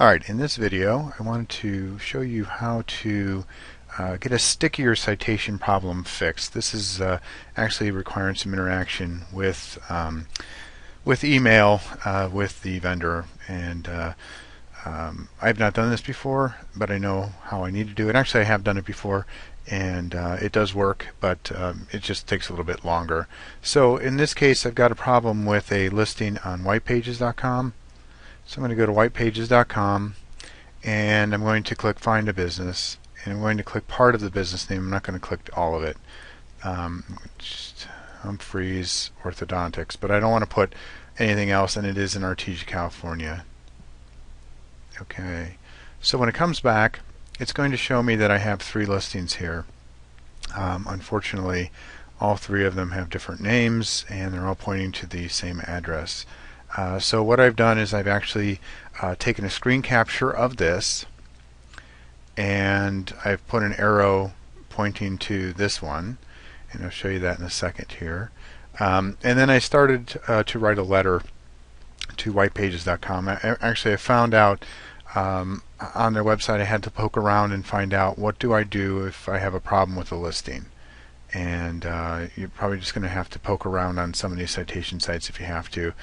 Alright, in this video I wanted to show you how to get a stickier citation problem fixed. This is actually requiring some interaction with email with the vendor, and I've not done this before, but I know how I need to do it. Actually, I have done it before, and it does work, but it just takes a little bit longer. So in this case, I've got a problem with a listing on whitepages.com. So I'm going to go to whitepages.com, and I'm going to click Find a Business, and I'm going to click part of the business name. I'm not going to click all of it. Just Humphreys Orthodontics, but I don't want to put anything else, and it is in Artesia, California. Okay, so when it comes back, it's going to show me that I have 3 listings here. Unfortunately, all 3 of them have different names, and they're all pointing to the same address. So what I've done is I've actually taken a screen capture of this, and I've put an arrow pointing to this one, and I'll show you that in a second here. And then I started to write a letter to whitepages.com. Actually, I found out on their website I had to poke around and find out what do I do if I have a problem with a listing. And you're probably just going to have to poke around on some of these citation sites if you have to.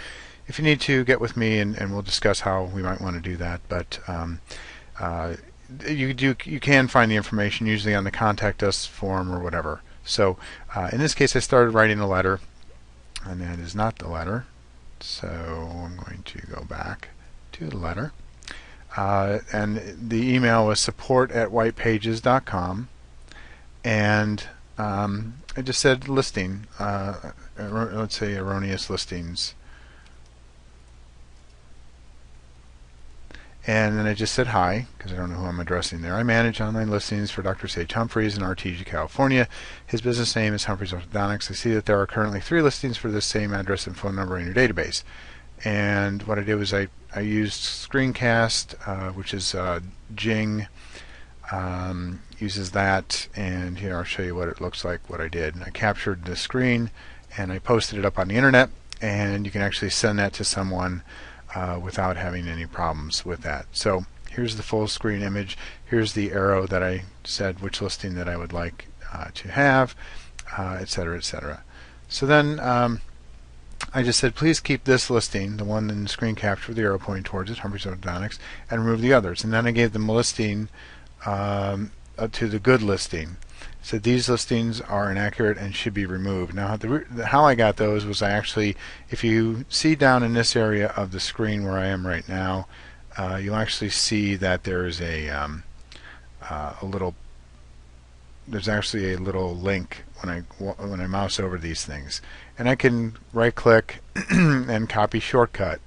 If you need to, get with me, and we'll discuss how we might want to do that. But you can find the information usually on the Contact Us form or whatever. So in this case, I started writing a letter, and that is not the letter. So I'm going to go back to the letter. And the email was support@whitepages.com, and I just said listing. Let's say erroneous listings. And then I just said hi, because I don't know who I'm addressing there. I manage online listings for Dr. Sage Humphreys in Artesia, California. His business name is Humphreys Orthodontics. I see that there are currently 3 listings for this same address and phone number in your database. And what I did was I used Screencast, which is Jing, uses that, and here I'll show you what it looks like, what I did. I captured the screen, and I posted it up on the internet, and you can actually send that to someone without having any problems with that. So here's the full screen image. Here's the arrow that I said which listing that I would like to have, etc., etc. So then I just said, please keep this listing, the one in the screen capture with the arrow pointing towards it, Humphreys Orthodontics, and remove the others. And then I gave them a listing to the good listing. So these listings are inaccurate and should be removed. Now, how I got those was I actually, if you see down in this area of the screen where I am right now, you'll actually see that there's there's actually a little link when I mouse over these things, and I can right-click and copy shortcut,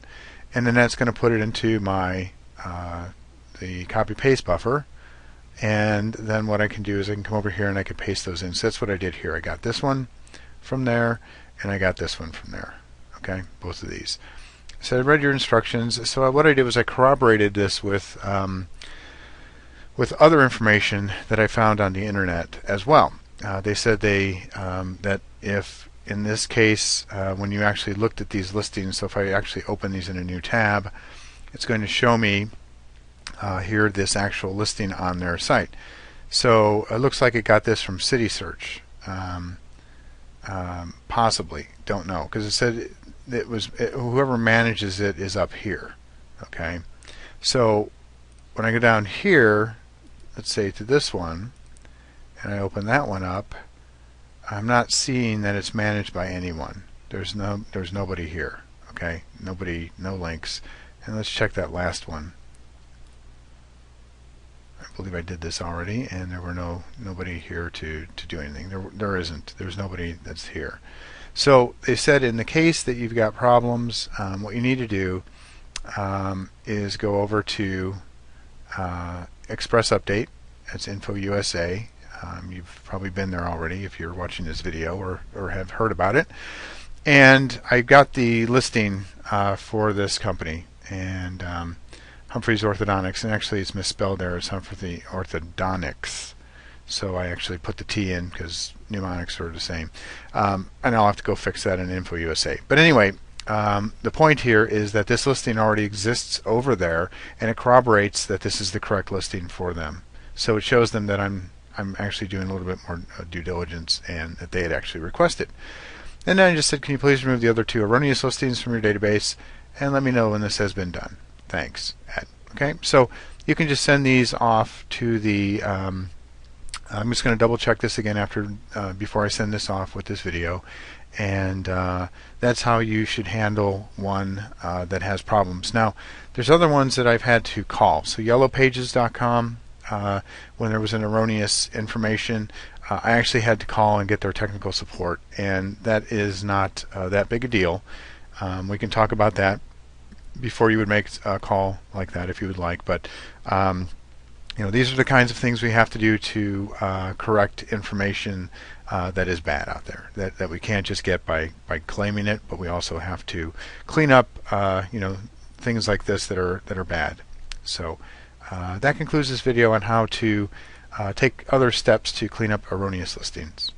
and then that's going to put it into my the copy-paste buffer. And then what I can do is I can come over here and I can paste those in. So that's what I did here. I got this one from there, and I got this one from there. Okay, both of these. So I read your instructions. So what I did was I corroborated this with other information that I found on the internet as well. They said that if in this case when you actually looked at these listings, so if I actually open these in a new tab, it's going to show me here this actual listing on their site. So it looks like it got this from City Search, possibly, don't know, because it said whoever manages it is up here. Okay, so when I go down here, let's say to this one, and I open that one up, I'm not seeing that it's managed by anyone. There's nobody here. Okay, nobody, no links. And let's check that last one. I believe I did this already, and there were nobody here to do anything. There's nobody that's here. So they said in the case that you've got problems, what you need to do is go over to Express Update. That's Info USA. You've probably been there already if you're watching this video or have heard about it. And I got the listing for this company, and Humphreys Orthodontics, and actually it's misspelled there. It's Humphreys Orthodontics. So I actually put the T in because mnemonics are the same. And I'll have to go fix that in Info USA. But anyway, the point here is that this listing already exists over there, and it corroborates that this is the correct listing for them. So it shows them that I'm actually doing a little bit more due diligence and that they had actually requested. And then I just said, can you please remove the other 2 erroneous listings from your database and let me know when this has been done. Thanks, Ed. Okay, so you can just send these off to the I'm just going to double check this again before I send this off with this video, and that's how you should handle one that has problems. Now there's other ones that I've had to call. So yellowpages.com, when there was an erroneous information, I actually had to call and get their technical support, and that is not that big a deal. We can talk about that before you would make a call like that if you would like, but these are the kinds of things we have to do to correct information that is bad out there, that we can't just get by claiming it, but we also have to clean up things like this that are bad. So that concludes this video on how to take other steps to clean up erroneous listings.